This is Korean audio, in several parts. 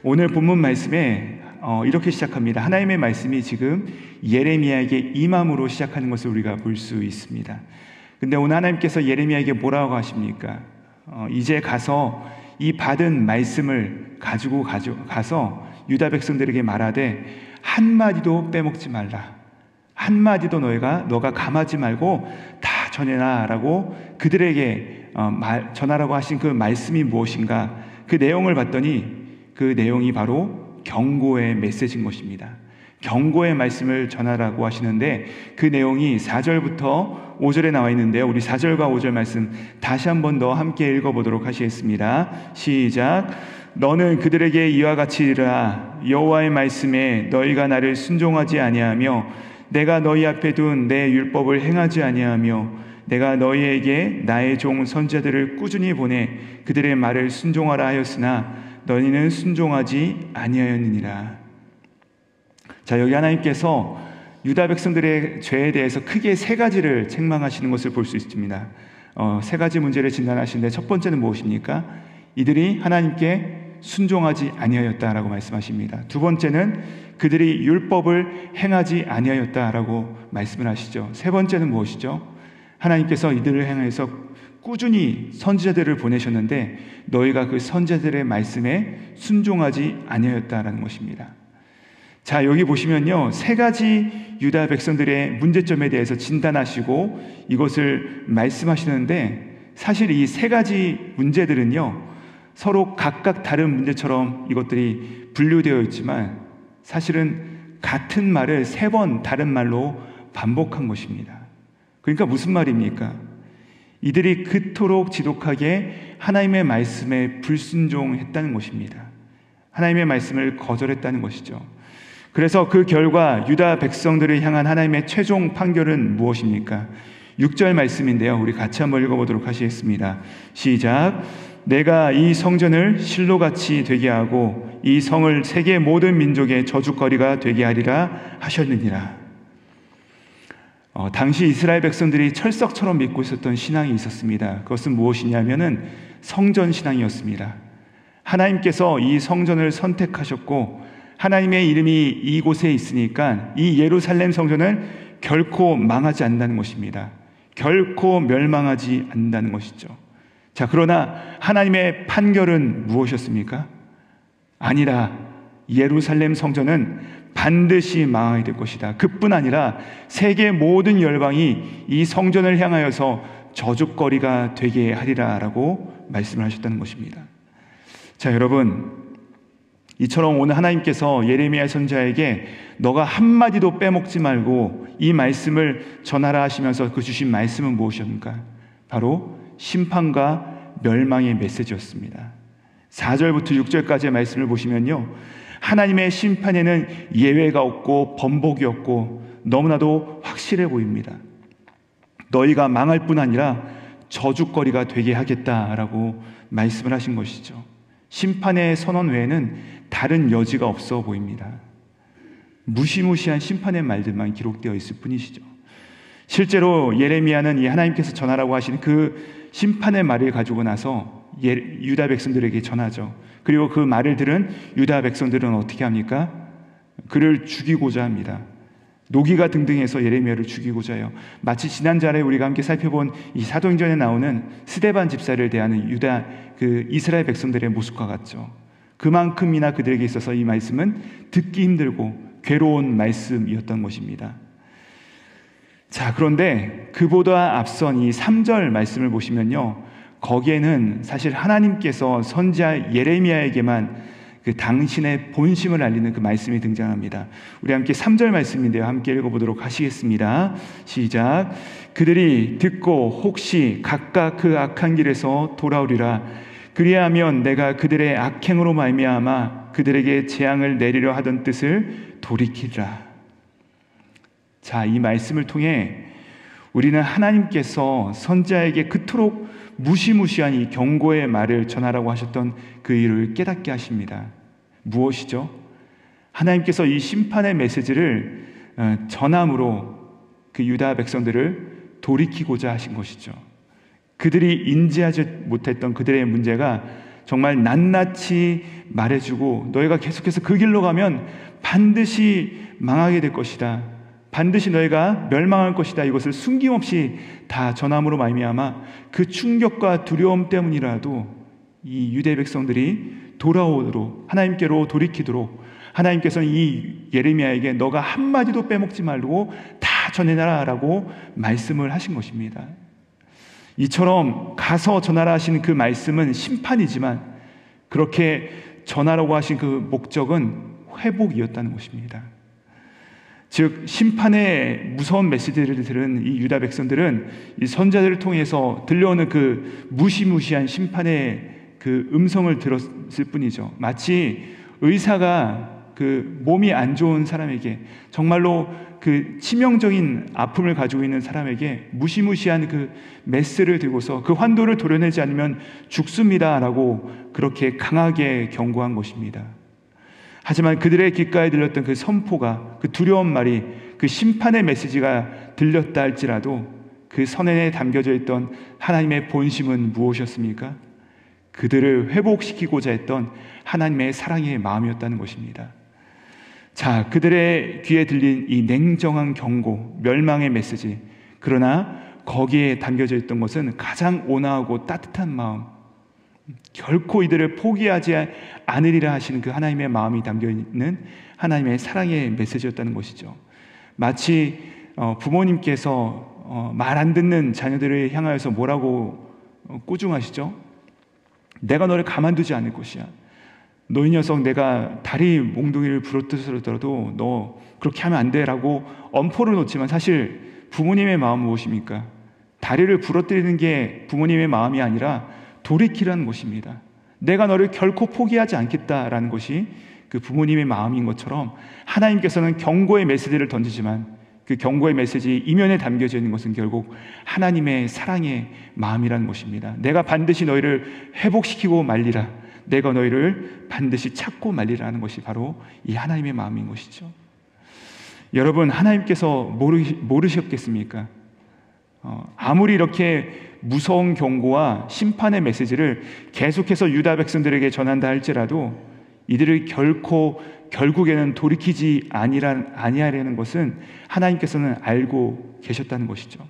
오늘 본문 말씀에 이렇게 시작합니다. 하나님의 말씀이 지금 예레미야에게 임함으로 시작하는 것을 우리가 볼 수 있습니다. 근데 오늘 하나님께서 예레미야에게 뭐라고 하십니까? 이제 가서 이 받은 말씀을 가지고 가서 유다 백성들에게 말하되 한마디도 빼먹지 말라. 한마디도 너가 감하지 말고 다 전해라 라고 그들에게 전하라고 하신 그 말씀이 무엇인가? 그 내용을 봤더니 그 내용이 바로 경고의 메시지인 것입니다. 경고의 말씀을 전하라고 하시는데 그 내용이 4절부터 5절에 나와 있는데요. 우리 4절과 5절 말씀 다시 한 번 더 함께 읽어보도록 하시겠습니다. 시작. 너는 그들에게 이와 같이 이르라. 여호와의 말씀에 너희가 나를 순종하지 아니하며 내가 너희 앞에 둔 내 율법을 행하지 아니하며 내가 너희에게 나의 종 선지자들을 꾸준히 보내 그들의 말을 순종하라 하였으나 너희는 순종하지 아니하였느니라. 자, 여기 하나님께서 유다 백성들의 죄에 대해서 크게 세 가지를 책망하시는 것을 볼 수 있습니다. 세 가지 문제를 진단하시는데 첫 번째는 무엇입니까? 이들이 하나님께 순종하지 아니하였다라고 말씀하십니다. 두 번째는 그들이 율법을 행하지 아니하였다라고 말씀을 하시죠. 세 번째는 무엇이죠? 하나님께서 이들을 향해서 꾸준히 선지자들을 보내셨는데 너희가 그 선지자들의 말씀에 순종하지 아니하였다라는 것입니다. 자, 여기 보시면요, 세 가지 유다 백성들의 문제점에 대해서 진단하시고 이것을 말씀하시는데 사실 이 세 가지 문제들은요 서로 각각 다른 문제처럼 이것들이 분류되어 있지만 사실은 같은 말을 세 번 다른 말로 반복한 것입니다. 그러니까 무슨 말입니까? 이들이 그토록 지독하게 하나님의 말씀에 불순종했다는 것입니다. 하나님의 말씀을 거절했다는 것이죠. 그래서 그 결과 유다 백성들을 향한 하나님의 최종 판결은 무엇입니까? 6절 말씀인데요. 우리 같이 한번 읽어보도록 하시겠습니다. 시작. 내가 이 성전을 실로같이 되게 하고 이 성을 세계 모든 민족의 저주거리가 되게 하리라 하셨느니라. 당시 이스라엘 백성들이 철석처럼 믿고 있었던 신앙이 있었습니다. 그것은 무엇이냐면은 성전 신앙이었습니다. 하나님께서 이 성전을 선택하셨고 하나님의 이름이 이곳에 있으니까 이 예루살렘 성전은 결코 망하지 않는다는 것입니다. 결코 멸망하지 않는다는 것이죠. 자, 그러나 하나님의 판결은 무엇이었습니까? 아니라 예루살렘 성전은 반드시 망하게 될 것이다. 그뿐 아니라 세계 모든 열방이 이 성전을 향하여서 저주거리가 되게 하리라 라고 말씀을 하셨다는 것입니다. 자, 여러분, 이처럼 오늘 하나님께서 예레미야 선지자에게 너가 한마디도 빼먹지 말고 이 말씀을 전하라 하시면서 그 주신 말씀은 무엇입니까? 바로 심판과 멸망의 메시지였습니다. 4절부터 6절까지의 말씀을 보시면요, 하나님의 심판에는 예외가 없고 번복이 없고 너무나도 확실해 보입니다. 너희가 망할 뿐 아니라 저주거리가 되게 하겠다라고 말씀을 하신 것이죠. 심판의 선언 외에는 다른 여지가 없어 보입니다. 무시무시한 심판의 말들만 기록되어 있을 뿐이시죠. 실제로 예레미야는 이 하나님께서 전하라고 하신 그 심판의 말을 가지고 나서 유다 백성들에게 전하죠. 그리고 그 말을 들은 유다 백성들은 어떻게 합니까? 그를 죽이고자 합니다. 노기가 등등해서 예레미야를 죽이고자 해요. 마치 지난주에 우리가 함께 살펴본 이 사도행전에 나오는 스데반 집사를 대하는 유다 그 이스라엘 백성들의 모습과 같죠. 그만큼이나 그들에게 있어서 이 말씀은 듣기 힘들고 괴로운 말씀이었던 것입니다. 자, 그런데 그보다 앞선 이 3절 말씀을 보시면요, 거기에는 사실 하나님께서 선지자 예레미야에게만 그 당신의 본심을 알리는 그 말씀이 등장합니다. 우리 함께 3절 말씀인데요, 함께 읽어보도록 하시겠습니다. 시작. 그들이 듣고 혹시 각각 그 악한 길에서 돌아오리라. 그리하면 내가 그들의 악행으로 말미암아 그들에게 재앙을 내리려 하던 뜻을 돌이키리라. 자, 이 말씀을 통해 우리는 하나님께서 선지자에게 그토록 무시무시한 이 경고의 말을 전하라고 하셨던 그 일을 깨닫게 하십니다. 무엇이죠? 하나님께서 이 심판의 메시지를 전함으로 그 유다 백성들을 돌이키고자 하신 것이죠. 그들이 인지하지 못했던 그들의 문제가 정말 낱낱이 말해주고 너희가 계속해서 그 길로 가면 반드시 망하게 될 것이다. 반드시 너희가 멸망할 것이다. 이것을 숨김없이 다 전함으로 말미암아 그 충격과 두려움 때문이라도 이 유대 백성들이 돌아오도록, 하나님께로 돌이키도록 하나님께서는 이 예레미야에게 너가 한마디도 빼먹지 말고 다 전해놔라고 말씀을 하신 것입니다. 이처럼 가서 전하라 하신 그 말씀은 심판이지만 그렇게 전하라고 하신 그 목적은 회복이었다는 것입니다. 즉 심판의 무서운 메시지를 들은 이 유다 백성들은 이 선자들을 통해서 들려오는 그 무시무시한 심판의 그 음성을 들었을 뿐이죠. 마치 의사가 그 몸이 안 좋은 사람에게, 정말로 그 치명적인 아픔을 가지고 있는 사람에게 무시무시한 그 메스를 들고서 그 환도를 도려내지 않으면 죽습니다라고 그렇게 강하게 경고한 것입니다. 하지만 그들의 귓가에 들렸던 그 선포가, 그 두려운 말이, 그 심판의 메시지가 들렸다 할지라도 그 선행에 담겨져 있던 하나님의 본심은 무엇이었습니까? 그들을 회복시키고자 했던 하나님의 사랑의 마음이었다는 것입니다. 자, 그들의 귀에 들린 이 냉정한 경고, 멸망의 메시지, 그러나 거기에 담겨져 있던 것은 가장 온화하고 따뜻한 마음, 결코 이들을 포기하지 않으리라 하시는 그 하나님의 마음이 담겨있는 하나님의 사랑의 메시지였다는 것이죠. 마치 부모님께서 말 안 듣는 자녀들을 향하여서 뭐라고 꾸중하시죠? 내가 너를 가만두지 않을 것이야. 너 이 녀석, 내가 다리 몽둥이를 부러뜨리더라도 너 그렇게 하면 안 돼 라고 엄포를 놓지만 사실 부모님의 마음은 무엇입니까? 다리를 부러뜨리는 게 부모님의 마음이 아니라 돌이키라는 것입니다. 내가 너를 결코 포기하지 않겠다라는 것이 그 부모님의 마음인 것처럼 하나님께서는 경고의 메시지를 던지지만 그 경고의 메시지 이면에 담겨져 있는 것은 결국 하나님의 사랑의 마음이라는 것입니다. 내가 반드시 너희를 회복시키고 말리라. 내가 너희를 반드시 찾고 말리라는 것이 바로 이 하나님의 마음인 것이죠. 여러분, 하나님께서 모르셨겠습니까? 아무리 이렇게 무서운 경고와 심판의 메시지를 계속해서 유다 백성들에게 전한다 할지라도 이들을 결국에는 돌이키지 아니하려는 것은 하나님께서는 알고 계셨다는 것이죠.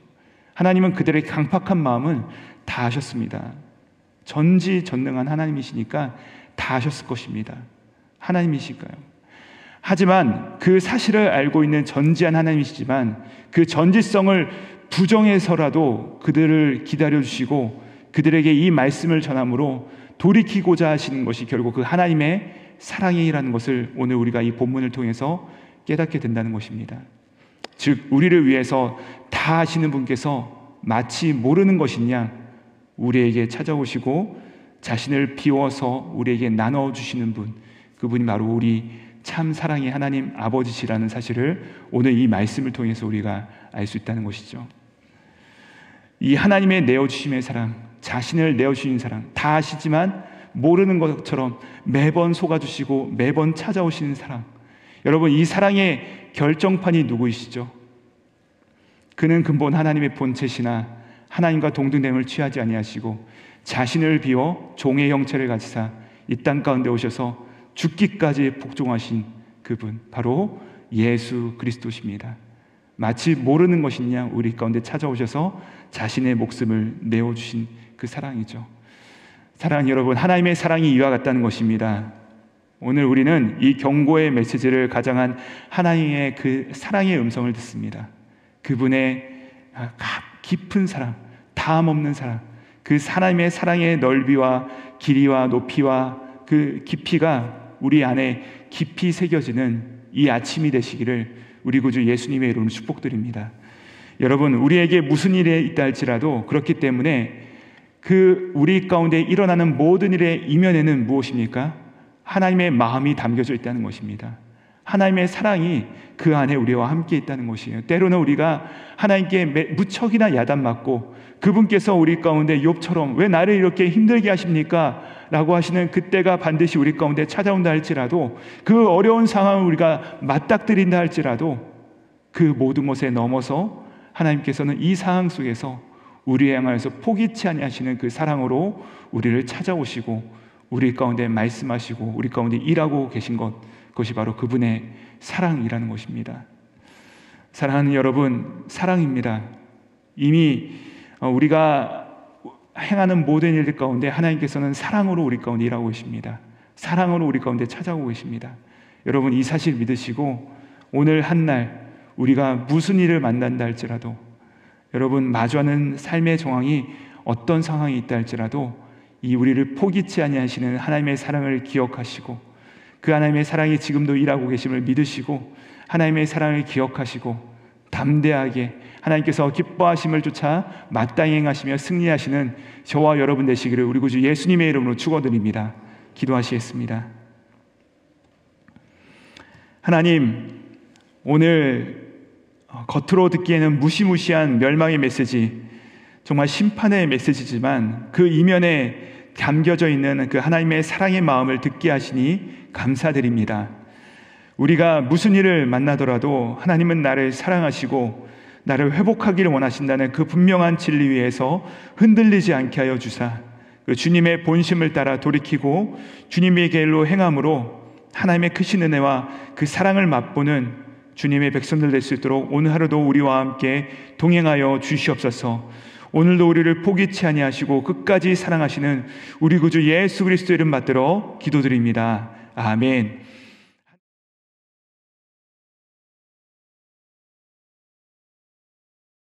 하나님은 그들의 강팍한 마음은 다 아셨습니다. 전지전능한 하나님이시니까 다 아셨을 것입니다. 하나님이실까요? 하지만 그 사실을 알고 있는 전지한 하나님이시지만 그 전지성을 부정해서라도 그들을 기다려주시고 그들에게 이 말씀을 전함으로 돌이키고자 하시는 것이 결국 그 하나님의 사랑이라는 것을 오늘 우리가 이 본문을 통해서 깨닫게 된다는 것입니다. 즉 우리를 위해서 다 아시는 분께서 마치 모르는 것인 양 우리에게 찾아오시고 자신을 비워서 우리에게 나눠주시는 분, 그분이 바로 우리 참 사랑의 하나님 아버지시라는 사실을 오늘 이 말씀을 통해서 우리가 알 수 있다는 것이죠. 이 하나님의 내어주심의 사랑, 자신을 내어주신 사랑, 다 아시지만 모르는 것처럼 매번 속아주시고 매번 찾아오시는 사랑. 여러분, 이 사랑의 결정판이 누구이시죠? 그는 근본 하나님의 본체시나 하나님과 동등됨을 취하지 아니하시고 자신을 비워 종의 형체를 가지사 이 땅 가운데 오셔서 죽기까지 복종하신 그분, 바로 예수 그리스도십니다. 마치 모르는 것이냐 우리 가운데 찾아오셔서 자신의 목숨을 내어주신 그 사랑이죠. 사랑하는 여러분, 하나님의 사랑이 이와 같다는 것입니다. 오늘 우리는 이 경고의 메시지를 가장한 하나님의 그 사랑의 음성을 듣습니다. 그분의 깊은 사랑, 다함 없는 사랑, 그 하나님의 사랑의 넓이와 길이와 높이와 그 깊이가 우리 안에 깊이 새겨지는 이 아침이 되시기를 우리 구주 예수님의 이름으로 축복드립니다. 여러분, 우리에게 무슨 일이 있다 할지라도 그렇기 때문에 그 우리 가운데 일어나는 모든 일의 이면에는 무엇입니까? 하나님의 마음이 담겨져 있다는 것입니다. 하나님의 사랑이 그 안에 우리와 함께 있다는 것이에요. 때로는 우리가 하나님께 무척이나 야단맞고 그분께서 우리 가운데 욥처럼 왜 나를 이렇게 힘들게 하십니까? 라고 하시는 그때가 반드시 우리 가운데 찾아온다 할지라도 그 어려운 상황을 우리가 맞닥뜨린다 할지라도 그 모든 것에 넘어서 하나님께서는 이 상황 속에서 우리에 향하여서 포기치 아니하시는 그 사랑으로 우리를 찾아오시고 우리 가운데 말씀하시고 우리 가운데 일하고 계신 그것이 바로 그분의 사랑이라는 것입니다. 사랑하는 여러분, 사랑입니다. 이미 우리가 행하는 모든 일들 가운데 하나님께서는 사랑으로 우리 가운데 일하고 계십니다. 사랑으로 우리 가운데 찾아오고 계십니다. 여러분, 이 사실 믿으시고 오늘 한 날 우리가 무슨 일을 만난다 할지라도, 여러분 마주하는 삶의 정황이 어떤 상황이 있다 할지라도 이 우리를 포기치 아니하시는 하나님의 사랑을 기억하시고 그 하나님의 사랑이 지금도 일하고 계심을 믿으시고 하나님의 사랑을 기억하시고 담대하게 하나님께서 기뻐하심을 쫓아 마땅히 행하시며 승리하시는 저와 여러분 되시기를 우리 구주 예수님의 이름으로 축원드립니다. 기도하시겠습니다. 하나님, 오늘 겉으로 듣기에는 무시무시한 멸망의 메시지, 정말 심판의 메시지지만 그 이면에 담겨져 있는 그 하나님의 사랑의 마음을 듣게 하시니 감사드립니다. 우리가 무슨 일을 만나더라도 하나님은 나를 사랑하시고 나를 회복하기를 원하신다는 그 분명한 진리 위에서 흔들리지 않게 하여 주사, 그 주님의 본심을 따라 돌이키고 주님의 길로 행함으로 하나님의 크신 은혜와 그 사랑을 맛보는 주님의 백성들 될 수 있도록 오늘 하루도 우리와 함께 동행하여 주시옵소서. 오늘도 우리를 포기치 아니하시고 끝까지 사랑하시는 우리 구주 예수 그리스도 이름 받들어 기도드립니다. 아멘.